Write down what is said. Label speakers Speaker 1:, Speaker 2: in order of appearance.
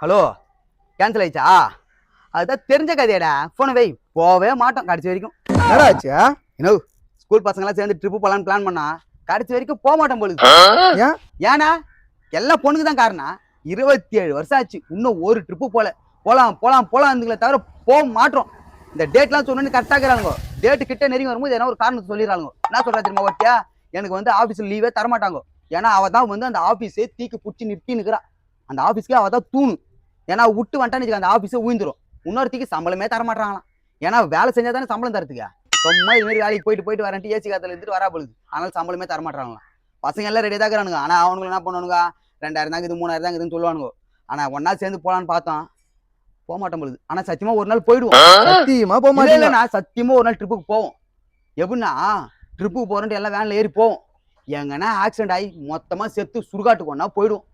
Speaker 1: Hello cancel ஆயிடுச்சா? அதுதான் தெரிஞ்ச கதையடா. போன வை, போவே மாட்டோம் கடைசி வரைக்கும்.
Speaker 2: என்னடா ஆச்சு?
Speaker 1: என்ன ஸ்கூல் பசங்களாம் சேர்ந்து ட்ரிப்பு போலான்னு பிளான் பண்ணா கடைசி வரைக்கும் போக மாட்டோம் போலுது.
Speaker 2: ஏன்?
Speaker 1: ஏன்னா எல்லாம் பொண்ணுக்கு தான் காரணம். 27 வருஷம் ஆச்சு, இன்னும் ஒரு ட்ரிப்பு போல. போலாம் போலாம் போலாம்ங்களே தவிர போக மாட்டோம். இந்த டேட்லாம் சொன்னு கரெக்டாக இருக்கிறாங்க. டேட்டு கிட்ட நெருங்கி வரும்போது என்ன ஒரு காரணத்தை சொல்லிடுறாங்க. என்ன சொல்றா தெரியுமா ஒட்டியா? எனக்கு வந்து ஆஃபீஸில் லீவே தரமாட்டாங்க. ஏன்னா அவள் தான் வந்து அந்த ஆஃபீஸே தீக்கு பிடிச்சி நிறுத்தினுக்கிறா. அந்த ஆஃபீஸ்க்கு அவள் தான் தூணு. ஏன்னா விட்டு வந்துட்டான்னு அந்த ஆஃபீஸே உயிர்ந்துடும். இன்னொருத்திக்கு சம்பளமே தரமாட்டாங்களாம். ஏன்னா வேலை செஞ்சா தானே சம்பளம் தரத்துக்கா. சும்மா இது மாதிரி வேலைக்கு போயிட்டு வரேன்ட்டு ஏசி காத்துல இருந்துட்டு வரா பொழுது. அதனால சம்பளமே தரமாட்டாங்களாம். பசங்க எல்லாம் ரெடியாக தான் இருக்கிறானுங்க. ஆனால் அவனுங்க என்ன பண்ணுவானுங்க, 2000 தாங்க இது 3000 தாங்க இதுன்னு சொல்லுவானுங்க. ஆனால் ஒன்னா சேர்ந்து போலான்னு பார்த்தோம், போக மாட்டோம் பொழுது. ஆனால் சத்தியமா ஒரு நாள் போயிடுவோம்.
Speaker 2: சத்தியமா போக மாட்டேங்க.
Speaker 1: நான் சத்தியமா ஒரு நாள் ட்ரிப்புக்கு போவோம். எப்படின்னா ட்ரிப்புக்கு போறேன்ட்டு எல்லாம் வேன்ல ஏறி போவோம். எங்கன்னா ஆக்சிடென்ட் ஆகி மொத்தமா செத்து சுடுகாட்டுக்கு ஒன்னா போயிடுவோம்.